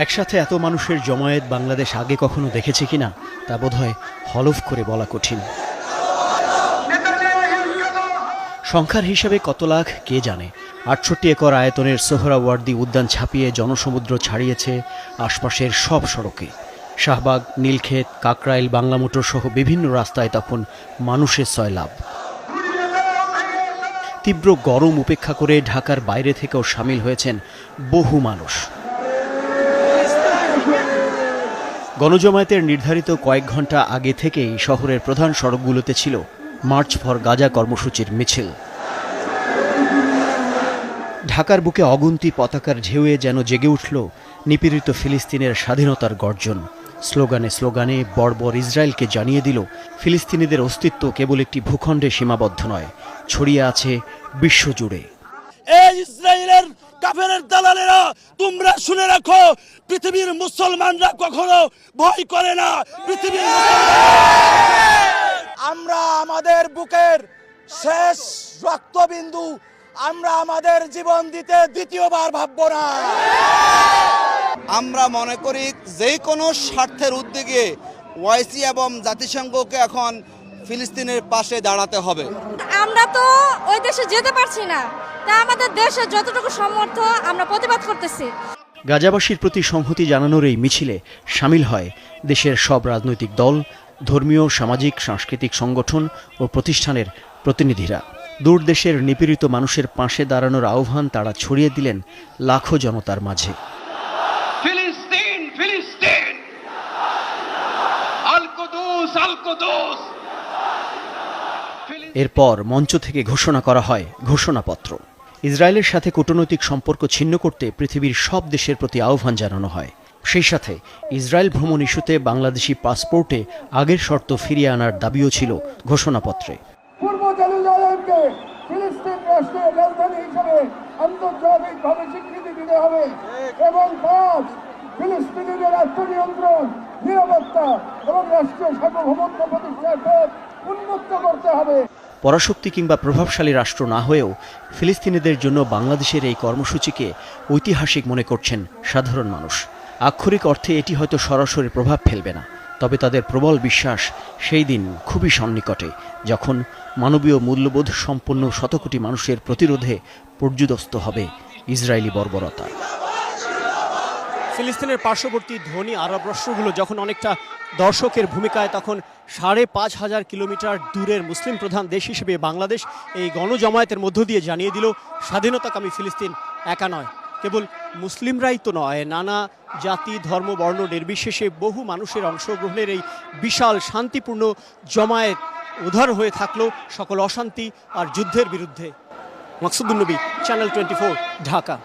একসাথে এত মানুষের জমায়েত বাংলাদেশ আগে কখনো দেখেছে কিনা তা বোধহয় হলফ করে বলা কঠিন। সংখ্যার হিসাবে কত লাখ কে জানে। ৬৮ একর আয়তনের সোহরাওয়ার্দী উদ্যান ছাপিয়ে জনসমুদ্র ছাড়িয়েছে আশপাশের সব সড়কে। শাহবাগ, নীলক্ষেত, কাকরাইল, বাংলা মোটর সহ বিভিন্ন রাস্তায় তখন মানুষের সয়লাব। তীব্র গরম উপেক্ষা করে ঢাকার বাইরে থেকেও সামিল হয়েছেন বহু মানুষ। গণজমায়েতের নির্ধারিত কয়েক ঘন্টা আগে থেকেই শহরের প্রধান সড়কগুলোতে ছিল মার্চ ফর গাজা কর্মসূচির মিছিল। ঢাকার বুকে অগুন্তি পতাকার ঢেউয়ে যেন জেগে উঠল নিপীড়িত ফিলিস্তিনের স্বাধীনতার গর্জন। স্লোগানে স্লোগানে বর্বর ইসরায়েলকে জানিয়ে দিল ফিলিস্তিনিদের অস্তিত্ব কেবল একটি ভূখণ্ডে সীমাবদ্ধ নয়, ছড়িয়ে আছে বিশ্বজুড়ে। এই ইসরায়েলের কাফেরের দালালেরা, তোমরা শুনে রাখো, পৃথিবীর মুসলমানরা কখনো ভয় করে না। পৃথিবীর আমরা আমাদের বুকের শেষ রক্তবিন্দু আমরা আমাদের জীবন দিতে দ্বিতীয়বার ভাববো না। আমরা মনে করি যে কোনো স্বার্থের উদ্যোগে ওআইসি এবং জাতিসংঘকে এখন ফিলিস্তিনের পাশে দাঁড়াতে হবে। আমরা তো ওই দেশে যেতে পারছি না, তা আমাদের দেশে যতটুকু সামর্থ্য আমরা প্রতিবাদ করতেছি। গাজাবাসীর প্রতি সংহতি জানানোর এই মিছিলে সামিল হয় দেশের সব রাজনৈতিক দল, ধর্মীয়, সামাজিক, সাংস্কৃতিক সংগঠন ও প্রতিষ্ঠানের প্রতিনিধিরা। দূর দেশের নিপীড়িত মানুষের পাশে দাঁড়ানোর আহ্বান তারা ছড়িয়ে দিলেন লাখো জনতার মাঝে। ফিলিস্তিন ফিলিস্তিন, আল কুদুস আল কুদুস। এরপর মঞ্চ থেকে ঘোষণা করা হয় ঘোষণাপত্র। ইসরায়েলের সাথে কূটনৈতিক সম্পর্ক ছিন্ন করতে পৃথিবীর সব দেশের প্রতি আহ্বান জানানো হয়। সেই সাথে ইসরায়েল ভ্রমণ ইস্যুতে বাংলাদেশি পাসপোর্টে আগের শর্ত ফিরিয়ে আনার দাবিও ছিল ঘোষণাপত্রে। পূর্ব জেরুজালেমকে ফিলিস্তিন রাষ্ট্রের রাজধানী হিসেবে আন্তর্জাতিকভাবে স্বীকৃতি দিতে হবে এবং ৫ ফিলিস্তিনিদের আত্মনিয়ন্ত্রণ, নিরাপত্তা এবং রাষ্ট্রীয় সার্বভৌমত্ব প্রতিষ্ঠার পথ উন্মুক্ত করতে হবে। পরাশক্তি কিংবা প্রভাবশালী রাষ্ট্র না হয়েও ফিলিস্তিনিদের জন্য বাংলাদেশের এই কর্মসূচিকে ঐতিহাসিক মনে করছেন সাধারণ মানুষ। আক্ষরিক অর্থে এটি হয়তো সরাসরি প্রভাব ফেলবে না, তবে তাদের প্রবল বিশ্বাস সেই দিন খুবই সন্নিকটে যখন মানবীয় মূল্যবোধ সম্পন্ন শতকোটি মানুষের প্রতিরোধে পর্যুদস্ত হবে ইসরায়েলি বর্বরতা। ফিলিস্তিনের পার্শ্ববর্তী ধনী আরব রাষ্ট্রগুলো যখন অনেকটা দর্শকের ভূমিকায়, তখন ৫,৫০০ কিলোমিটার দূরের মুসলিম প্রধান দেশ হিসেবে বাংলাদেশ এই গণজমায়েতের মধ্য দিয়ে জানিয়ে দিল স্বাধীনতাকামী ফিলিস্তিন একা নয়, কেবল মুসলিমরাই তো নয়, নানা জাতি, ধর্ম, বর্ণ নির্বিশেষে বহু মানুষের অংশগ্রহণের এই বিশাল শান্তিপূর্ণ জমায়েত উদ্ধার হয়ে থাকলো সকল অশান্তি আর যুদ্ধের বিরুদ্ধে। মাকসুদুন নবী, চ্যানেল 24, ঢাকা।